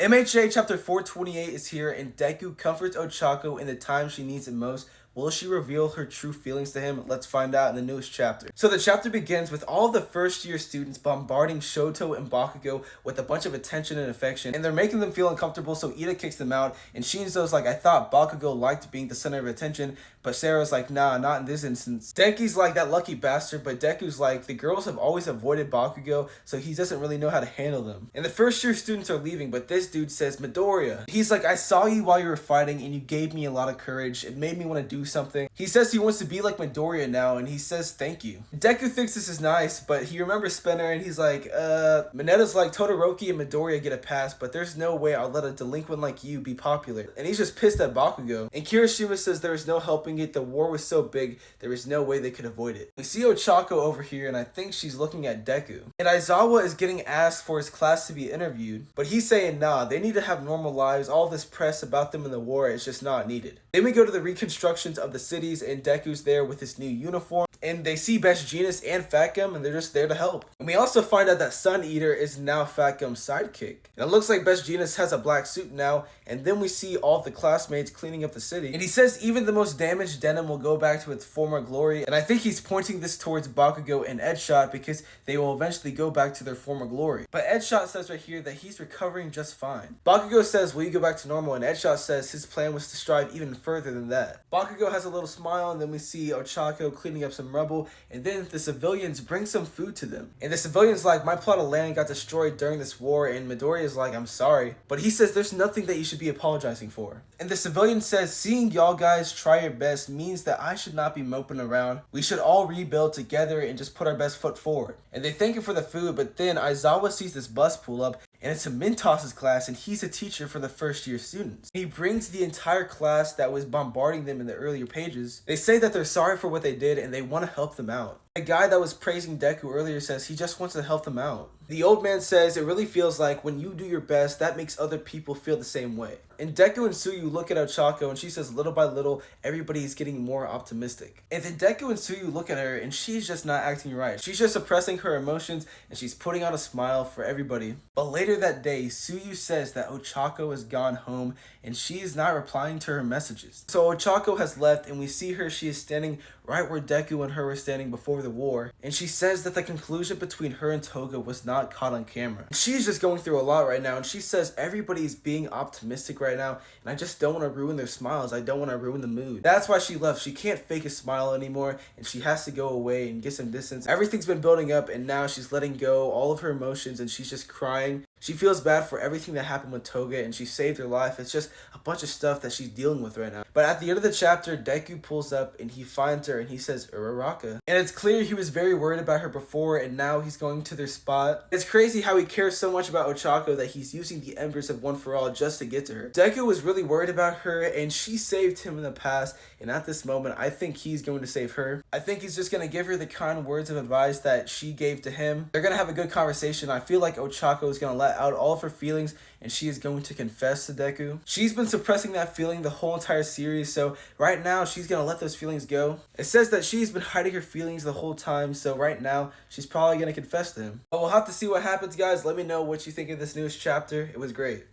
MHA chapter 428 is here, and Deku comforts Ochako in the time she needs it most. Will she reveal her true feelings to him? Let's find out in the newest chapter. So the chapter begins with all of the first year students bombarding Shoto and Bakugo with a bunch of attention and affection, and they're making them feel uncomfortable, so Ida kicks them out, and Shinzo's like, I thought Bakugo liked being the center of attention, but Sarah's like, nah, not in this instance. Denki's like, that lucky bastard, but Deku's like, the girls have always avoided Bakugo, so he doesn't really know how to handle them. And the first year students are leaving, but this dude says, Midoriya. He's like, I saw you while you were fighting, and you gave me a lot of courage. It made me want to do something. He says he wants to be like Midoriya now, and he says thank you. Deku thinks this is nice, but he remembers Spinner, and he's like, Mineta's like, Todoroki and Midoriya get a pass, but there's no way I'll let a delinquent like you be popular. And he's just pissed at Bakugo. And Kirishima says there is no helping it, the war was so big, there was no way they could avoid it. We see Ochako over here, and I think she's looking at Deku. And Aizawa is getting asked for his class to be interviewed, but he's saying nah, they need to have normal lives, all this press about them in the war is just not needed. Then we go to the reconstructions of the cities, and Deku's there with his new uniform, and they see Best Jeanist and Fat Gum, and they're just there to help. And we also find out that Sun Eater is now Fat Gum's sidekick. And it looks like Best Jeanist has a black suit now, and then we see all of the classmates cleaning up the city. And he says even the most damaged denim will go back to its former glory, and I think he's pointing this towards Bakugo and Edshot because they will eventually go back to their former glory. But Edshot says right here that he's recovering just fine. Bakugo says, will you go back to normal? And Edshot says his plan was to strive even further than that. Bakugo has a little smile, and then we see Ochako cleaning up some rubble, and then the civilians bring some food to them. And the civilians like, my plot of land got destroyed during this war, and Midoriya is like, I'm sorry. But he says there's nothing that you should be apologizing for. And the civilian says, seeing y'all guys try your best means that I should not be moping around. We should all rebuild together and just put our best foot forward. And they thank him for the food, but then Aizawa sees this bus pull up, and it's a Mintos' class, and he's a teacher for the first year students. He brings the entire class that was bombarding them in the earlier pages. They say that they're sorry for what they did and they want to help them out. The guy that was praising Deku earlier says he just wants to help them out. The old man says it really feels like when you do your best, that makes other people feel the same way. And Deku and Tsuyu look at Ochako, and she says little by little, everybody's getting more optimistic. And then Deku and Tsuyu look at her, and she's just not acting right. She's just suppressing her emotions, and she's putting on a smile for everybody. But later that day, Tsuyu says that Ochako has gone home, and she is not replying to her messages. So Ochako has left, and we see her, she is standing right where Deku and her were standing before the war, and she says that the conclusion between her and Toga was not caught on camera. She's just going through a lot right now, and she says everybody's being optimistic right now, and I just don't want to ruin their smiles. I don't want to ruin the mood. That's why she left. She can't fake a smile anymore, and she has to go away and get some distance. Everything's been building up, and now she's letting go all of her emotions, and she's just crying. She feels bad for everything that happened with Toga, and she saved her life. It's just a bunch of stuff that she's dealing with right now. But at the end of the chapter, Deku pulls up, and he finds her, and he says, Uraraka. And it's clear he was very worried about her before, and now he's going to their spot. It's crazy how he cares so much about Ochako that he's using the embers of One For All just to get to her. Deku was really worried about her, and she saved him in the past, and at this moment, I think he's going to save her. I think he's just going to give her the kind words of advice that she gave to him. They're going to have a good conversation. I feel like Ochako is going to let out all of her feelings, and she is going to confess to Deku. She's been suppressing that feeling the whole entire series, so right now she's gonna let those feelings go. It says that she's been hiding her feelings the whole time, so right now she's probably gonna confess to him. But we'll have to see what happens, guys. Let me know what you think of this newest chapter. It was great.